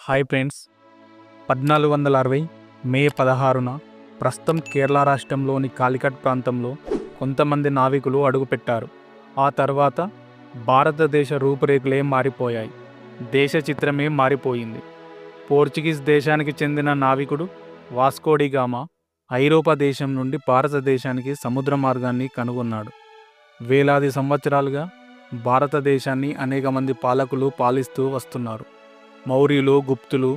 Hi friends, 1460 మే 16న ప్రస్తుతం కేరళ రాష్ట్రంలోని కాలికట్ ప్రాంతంలో కొంతమంది నావికులు అడుగుపెట్టారు. ఆ తర్వాత భారతదేశ రూపురేఖలే మారిపోయాయి. దేశ చిత్రమే మారిపోయింది. పోర్చుగీస్ దేశానికి చెందిన నావికుడు వాస్కో డి గామా ఐరోపా దేశం నుండి భారతదేశానికి సముద్ర మార్గాన్ని కనుగొన్నాడు. వేలాది సంవత్సరాలుగా భారతదేశాన్ని అనేక మంది పాలకులు పాలిస్తూ వస్తున్నారు. మౌర్యులు, గుప్తులు,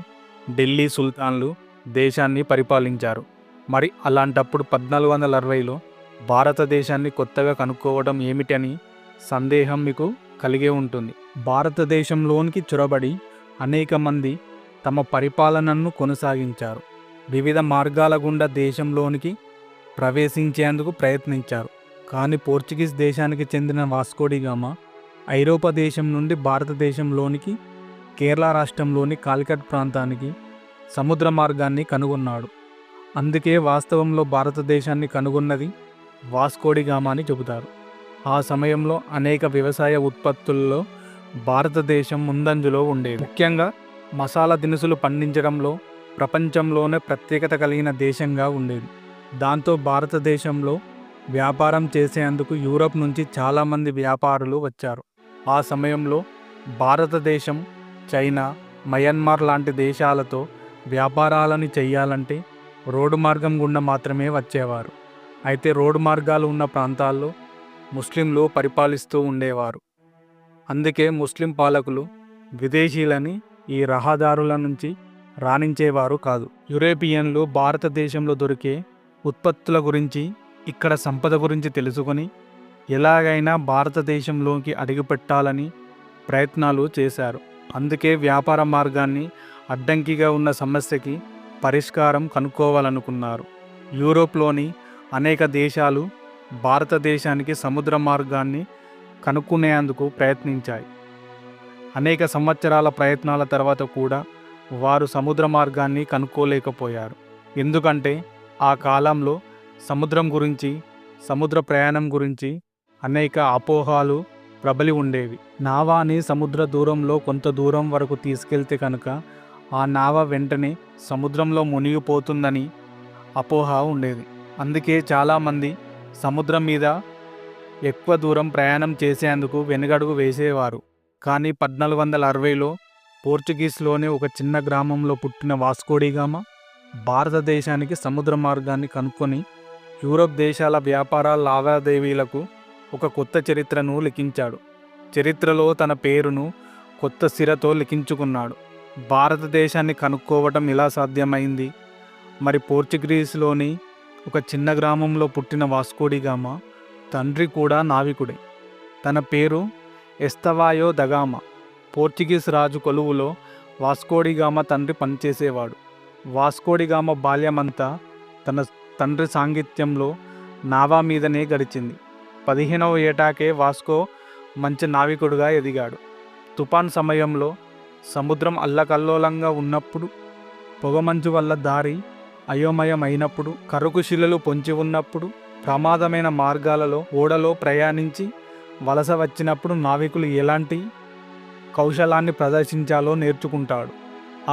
ఢిల్లీ సుల్తాన్లు దేశాన్ని పరిపాలించారు. మరి అలాంటప్పుడు 1460లో భారతదేశాన్ని కొత్తగా కనుక్కోవడం ఏమిటని సందేహం మీకు కలిగే ఉంటుంది. భారతదేశంలోనికి చొరబడి అనేక మంది తమ పరిపాలనను కొనసాగించారు. వివిధ మార్గాల గుండా దేశంలోనికి ప్రవేశించేందుకు ప్రయత్నించారు. కానీ పోర్చుగీస్ దేశానికి చెందిన వాస్కో డి గామా ఐరోపా దేశం నుండి భారతదేశంలోనికి కేరళ రాష్ట్రంలోని కాలికట్ ప్రాంతానికి సముద్ర మార్గాన్ని కనుగొన్నాడు. అందుకే వాస్తవంలో భారతదేశాన్ని కనుగొన్నది వాస్కో డి గామా అని చెబుతారు. ఆ సమయంలో అనేక వ్యవసాయ ఉత్పత్తుల్లో భారతదేశం ముందంజలో ఉండేది. ముఖ్యంగా మసాలా దినుసులు పండించడంలో ప్రపంచంలోనే ప్రత్యేకత కలిగిన దేశంగా ఉండేది. దాంతో భారతదేశంలో వ్యాపారం చేసేందుకు యూరప్ నుంచి చాలామంది వ్యాపారులు వచ్చారు. ఆ సమయంలో భారతదేశం, చైనా, మయన్మార్ లాంటి దేశాలతో వ్యాపారాలను చేయాలంటే రోడ్డు మార్గం గుండా మాత్రమే వచ్చేవారు. అయితే రోడ్డు మార్గాలు ఉన్న ప్రాంతాల్లో ముస్లింలు పరిపాలిస్తూ ఉండేవారు. అందుకే ముస్లిం పాలకులు విదేశీయులని ఈ రహదారుల నుంచి రాణించేవారు కాదు. యూరోపియన్లు భారతదేశంలో దొరికే ఉత్పత్తుల గురించి, ఇక్కడ సంపద గురించి తెలుసుకొని ఎలాగైనా భారతదేశంలోకి అడుగుపెట్టాలని ప్రయత్నాలు చేశారు. అందుకే వ్యాపార మార్గాన్ని అడ్డంకిగా ఉన్న సమస్యకి పరిష్కారం కనుక్కోవాలనుకున్నారు. యూరోప్లోని అనేక దేశాలు భారతదేశానికి సముద్ర మార్గాన్ని కనుక్కునేందుకు ప్రయత్నించాయి. అనేక సంవత్సరాల ప్రయత్నాల తర్వాత కూడా వారు సముద్ర మార్గాన్ని కనుక్కోలేకపోయారు. ఎందుకంటే ఆ కాలంలో సముద్రం గురించి, సముద్ర ప్రయాణం గురించి అనేక అపోహలు ప్రబలి ఉండేవి. నావాని సముద్ర దూరంలో కొంత దూరం వరకు తీసుకెళ్తే కనుక ఆ నావ వెంటనే సముద్రంలో మునిగిపోతుందని అపోహ ఉండేది. అందుకే చాలామంది సముద్రం మీద ఎక్కువ దూరం ప్రయాణం చేసేందుకు వెనుగడుగు వేసేవారు. కానీ 1460లో పోర్చుగీస్లోని ఒక చిన్న గ్రామంలో పుట్టిన వాస్కో డి గామా భారతదేశానికి సముద్ర మార్గాన్ని కనుక్కొని యూరప్ దేశాల వ్యాపార లావాదేవీలకు ఒక కొత్త చరిత్రను లిఖించాడు. చరిత్రలో తన పేరును కొత్త సిరతో లిఖించుకున్నాడు. భారతదేశాన్ని కనుక్కోవటం ఎలా సాధ్యమైంది? మరి పోర్చుగీస్లోని ఒక చిన్న గ్రామంలో పుట్టిన వాస్కో డి గామా తండ్రి కూడా నావికుడే. తన పేరు ఎస్తవాయో ద గామా. పోర్చుగీస్ రాజు కొలువులో వాస్కో డి గామా తండ్రి పనిచేసేవాడు. వాస్కో డి గామా బాల్యమంతా తన తండ్రి సాంగత్యంలో నావా మీదనే గడిచింది. 15వ ఏటాకే వాస్కో మంచి నావికుడుగా ఎదిగాడు. తుఫాన్ సమయంలో సముద్రం అల్లకల్లోలంగా ఉన్నప్పుడు, పొగమంచు వల్ల దారి అయోమయం అయినప్పుడు, కరుకు శిలలు పొంచి ఉన్నప్పుడు, ప్రమాదమైన మార్గాలలో ఓడలో ప్రయాణించి వలస వచ్చినప్పుడు నావికులు ఎలాంటి కౌశలాన్ని ప్రదర్శించాలో నేర్చుకుంటాడు.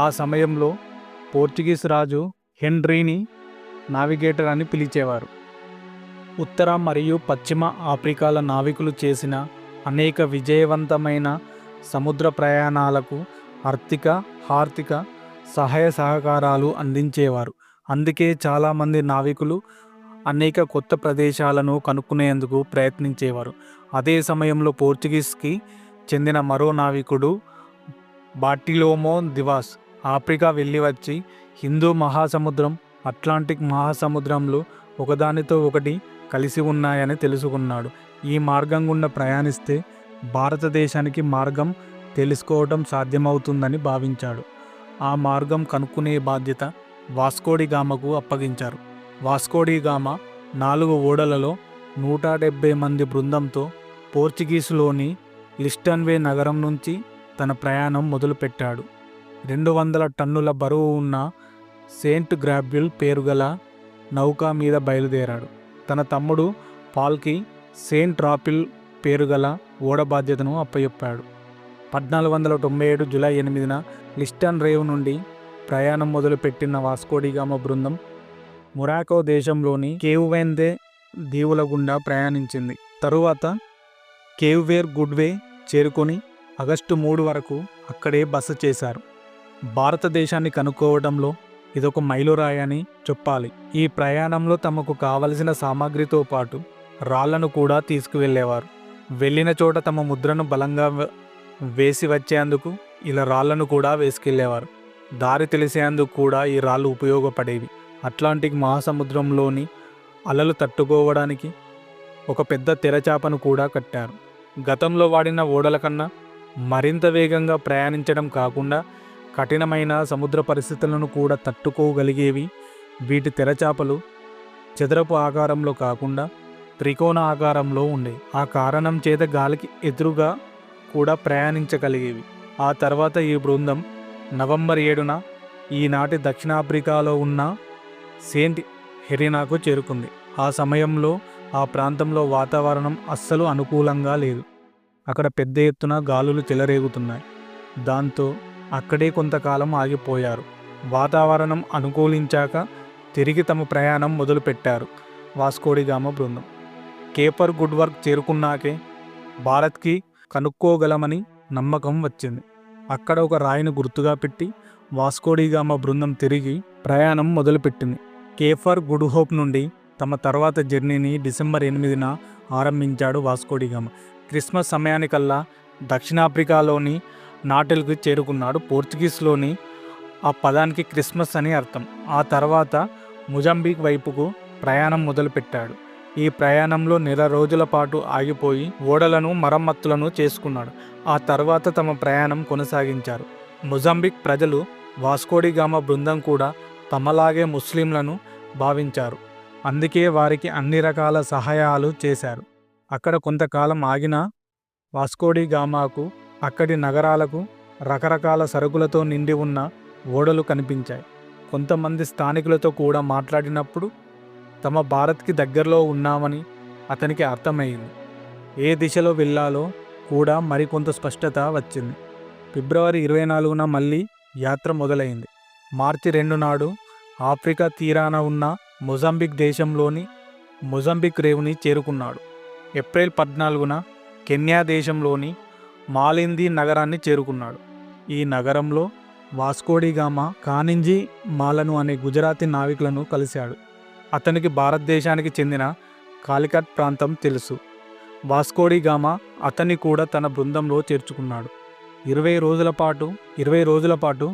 ఆ సమయంలో పోర్చుగీస్ రాజు హెన్రీని నావిగేటర్ అని పిలిచేవారు. ఉత్తర మరియు పశ్చిమ ఆఫ్రికాల నావికులు చేసిన అనేక విజయవంతమైన సముద్ర ప్రయాణాలకు ఆర్థిక సహాయ సహకారాలు అందించేవారు. అందుకే చాలామంది నావికులు అనేక కొత్త ప్రదేశాలను కనుక్కునేందుకు ప్రయత్నించేవారు. అదే సమయంలో పోర్చుగీస్కి చెందిన మరో నావికుడు బార్టిలోమో దివాస్ ఆఫ్రికా వెళ్ళి వచ్చి హిందూ మహాసముద్రం, అట్లాంటిక్ మహాసముద్రంలో ఒకదానితో ఒకటి కలిసి ఉన్నాయని తెలుసుకున్నాడు. ఈ మార్గం గుండా ప్రయాణిస్తే భారతదేశానికి మార్గం తెలుసుకోవటం సాధ్యమవుతుందని భావించాడు. ఆ మార్గం కనుక్కునే బాధ్యత వాస్కో డి గామాకు అప్పగించారు. వాస్కో డి గామా 4 ఓడలలో 170 మంది బృందంతో పోర్చుగీస్లోని లిస్టన్వే నగరం నుంచి తన ప్రయాణం మొదలుపెట్టాడు. 200 టన్నుల బరువు ఉన్న సెయింట్ గ్రాబ్రిల్ పేరుగల నౌక మీద బయలుదేరాడు. తన తమ్ముడు పాల్కి సెయింట్ రాపిల్ పేరుగల ఓడ బాధ్యతను అప్పచెప్పాడు. 1497 జూలై 8న లిస్టన్ రేవ్ నుండి ప్రయాణం మొదలుపెట్టిన వాస్కోడిగామా బృందం మొరాకో దేశంలోని కేవ్ వెందే దీవుల గుండా ప్రయాణించింది. తరువాత కేవ్ వేర్ గుడ్వే చేరుకొని ఆగస్టు 3 వరకు అక్కడే బస చేశారు. భారతదేశాన్ని కనుక్కోవడంలో ఇదొక మైలురాయి అని చెప్పాలి. ఈ ప్రయాణంలో తమకు కావలసిన సామాగ్రితో పాటు రాళ్లను కూడా తీసుకువెళ్ళేవారు. వెళ్ళిన చోట తమ ముద్రను బలంగా వేసి వచ్చేందుకు ఇలా రాళ్లను కూడా వేసుకెళ్లేవారు. దారి తెలిసేందుకు కూడా ఈ రాళ్ళు ఉపయోగపడేవి. అట్లాంటిక్ మహాసముద్రంలోని అలలు తట్టుకోవడానికి ఒక పెద్ద తెరచాపను కూడా కట్టారు. గతంలో వాడిన ఓడల కన్నా మరింత వేగంగా ప్రయాణించడం కాకుండా కఠినమైన సముద్ర పరిస్థితులను కూడా తట్టుకోగలిగేవి. వీటి తెరచాపలు చదరపు ఆకారంలో కాకుండా త్రికోణ ఆకారంలో ఉండే. ఆ కారణం చేత గాలికి ఎదురుగా కూడా ప్రయాణించగలిగేవి. ఆ తర్వాత ఈ బృందం నవంబర్ 7న ఈనాటి దక్షిణాఫ్రికాలో ఉన్న సెయింట్ హెరినాకు చేరుకుంది. ఆ సమయంలో ఆ ప్రాంతంలో వాతావరణం అస్సలు అనుకూలంగా లేదు. అక్కడ పెద్ద ఎత్తున గాలులు చెలరేగుతున్నాయి. దాంతో అక్కడే కొంతకాలం ఆగిపోయారు. వాతావరణం అనుకూలించాక తిరిగి తమ ప్రయాణం మొదలుపెట్టారు. వాస్కోడిగామా బృందం కేపర్ గుడ్ వర్క్ చేరుకున్నాకే భారత్కి కనుక్కోగలమని నమ్మకం వచ్చింది. అక్కడ ఒక రాయిని గుర్తుగా పెట్టి వాస్కోడిగామా బృందం తిరిగి ప్రయాణం మొదలుపెట్టింది. కేఫర్ గుడ్ హోప్ నుండి తమ తర్వాత జర్నీని డిసెంబర్ 8న ఆరంభించాడు వాస్కోడిగామా. క్రిస్మస్ సమయానికల్లా దక్షిణాఫ్రికాలోని నాటెల్కి చేరుకున్నాడు. పోర్చుగీస్లోని ఆ పదానికి క్రిస్మస్ అని అర్థం. ఆ తర్వాత మొజాంబిక్ వైపుకు ప్రయాణం మొదలుపెట్టాడు. ఈ ప్రయాణంలో నెల రోజుల పాటు ఆగిపోయి ఓడలను మరమ్మతులను చేసుకున్నాడు. ఆ తర్వాత తమ ప్రయాణం కొనసాగించారు. మొజాంబిక్ ప్రజలు వాస్కోడిగామా బృందం కూడా తమలాగే ముస్లింలను భావించారు. అందుకే వారికి అన్ని రకాల సహాయాలు చేశారు. అక్కడ కొంతకాలం ఆగిన వాస్కోడిగామాకు అక్కడి నగరాలకు రకరకాల సరుకులతో నిండి ఉన్న ఓడలు కనిపించాయి. కొంతమంది స్థానికులతో కూడా మాట్లాడినప్పుడు తమ భారత్కి దగ్గరలో ఉన్నామని అతనికి అర్థమైంది. ఏ దిశలో వెళ్ళాలో కూడా మరికొంత స్పష్టత వచ్చింది. ఫిబ్రవరి 24న మళ్ళీ యాత్ర మొదలైంది. మార్చి 2 నాడు ఆఫ్రికా తీరాన ఉన్న మొజాంబిక్ దేశంలోని మొజాంబిక్ రేవుని చేరుకున్నాడు. ఏప్రిల్ 14న కెన్యా దేశంలోని మాలింది నగరాన్ని చేరుకున్నాడు. ఈ నగరంలో వాస్కోడిగామా కానింజీ మాలను అనే గుజరాతీ నావికులను కలిశాడు. అతనికి భారతదేశానికి చెందిన కాలికట్ ప్రాంతం తెలుసు. వాస్కోడిగామా అతన్ని కూడా తన బృందంలో చేర్చుకున్నాడు. 20 రోజుల పాటు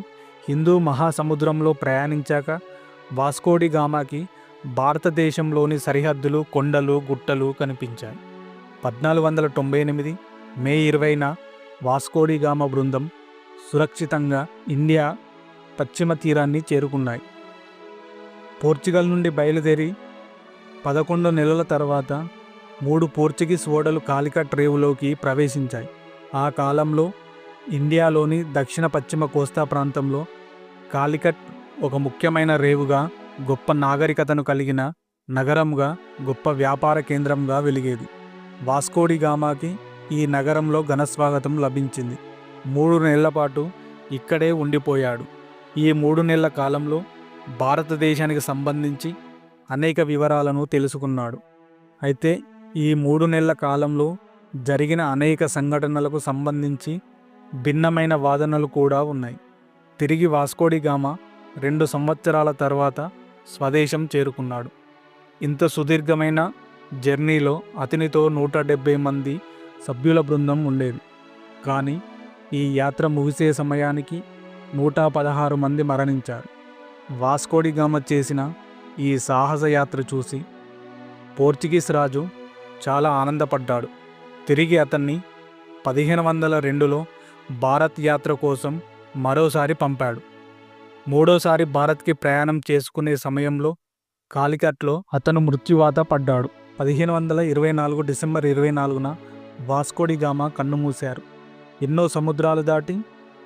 హిందూ మహాసముద్రంలో ప్రయాణించాక వాస్కోడిగామాకి భారతదేశంలోని సరిహద్దులు, కొండలు, గుట్టలు కనిపించాయి. 1498 మే 20న వాస్కోడిగామా బృందం సురక్షితంగా ఇండియా పశ్చిమ తీరాన్ని చేరుకున్నాయి. పోర్చుగల్ నుండి బయలుదేరి 11 నెలల తర్వాత 3 పోర్చుగీస్ ఓడలు కాలికట్ రేవులోకి ప్రవేశించాయి. ఆ కాలంలో ఇండియాలోని దక్షిణ పశ్చిమ కోస్తా ప్రాంతంలో కాలికట్ ఒక ముఖ్యమైన రేవుగా, గొప్ప నాగరికతను కలిగిన నగరంగా, గొప్ప వ్యాపార కేంద్రంగా వెలిగేది. వాస్కోడిగామాకి ఈ నగరంలో ఘనస్వాగతం లభించింది. 3 నెలల పాటు ఇక్కడే ఉండిపోయాడు. ఈ 3 నెలల కాలంలో భారతదేశానికి సంబంధించి అనేక వివరాలను తెలుసుకున్నాడు. అయితే ఈ 3 నెలల కాలంలో జరిగిన అనేక సంఘటనలకు సంబంధించి భిన్నమైన వాదనలు కూడా ఉన్నాయి. తిరిగి వాస్కోడిగామా 2 సంవత్సరాల తర్వాత స్వదేశం చేరుకున్నాడు. ఇంత సుదీర్ఘమైన జర్నీలో అతనితో 170 మంది సభ్యుల బృందం ఉండేది. కానీ ఈ యాత్ర ముగిసే సమయానికి 116 మంది మరణించారు. వాస్కోడిగామా చేసిన ఈ సాహస యాత్ర చూసి పోర్చుగీస్ రాజు చాలా ఆనందపడ్డాడు. తిరిగి అతన్ని 1502లో భారత్ యాత్ర కోసం మరోసారి పంపాడు. మూడోసారి భారత్కి ప్రయాణం చేసుకునే సమయంలో కాలికట్లో అతను మృత్యువాత పడ్డాడు. 1524 డిసెంబర్ 24న వాస్కోడిగామా కన్నుమూశారు. ఎన్నో సముద్రాలు దాటి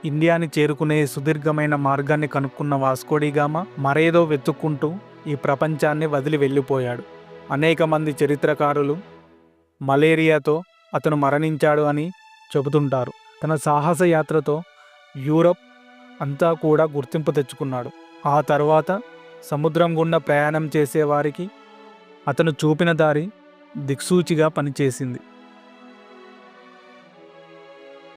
ఇండియాని చేరుకునే సుదీర్ఘమైన మార్గాన్ని కనుక్కున్న వాస్కోడిగామా మరేదో వెతుక్కుంటూ ఈ ప్రపంచాన్ని వదిలి వెళ్ళిపోయాడు. అనేక మంది చరిత్రకారులు మలేరియాతో అతను మరణించాడు అని చెబుతుంటారు. తన సాహస యాత్రతో యూరప్ అంతా కూడా గుర్తింపు తెచ్చుకున్నాడు. ఆ తర్వాత సముద్రం గుండా ప్రయాణం చేసేవారికి అతను చూపిన దారి దిక్సూచిగా పనిచేసింది.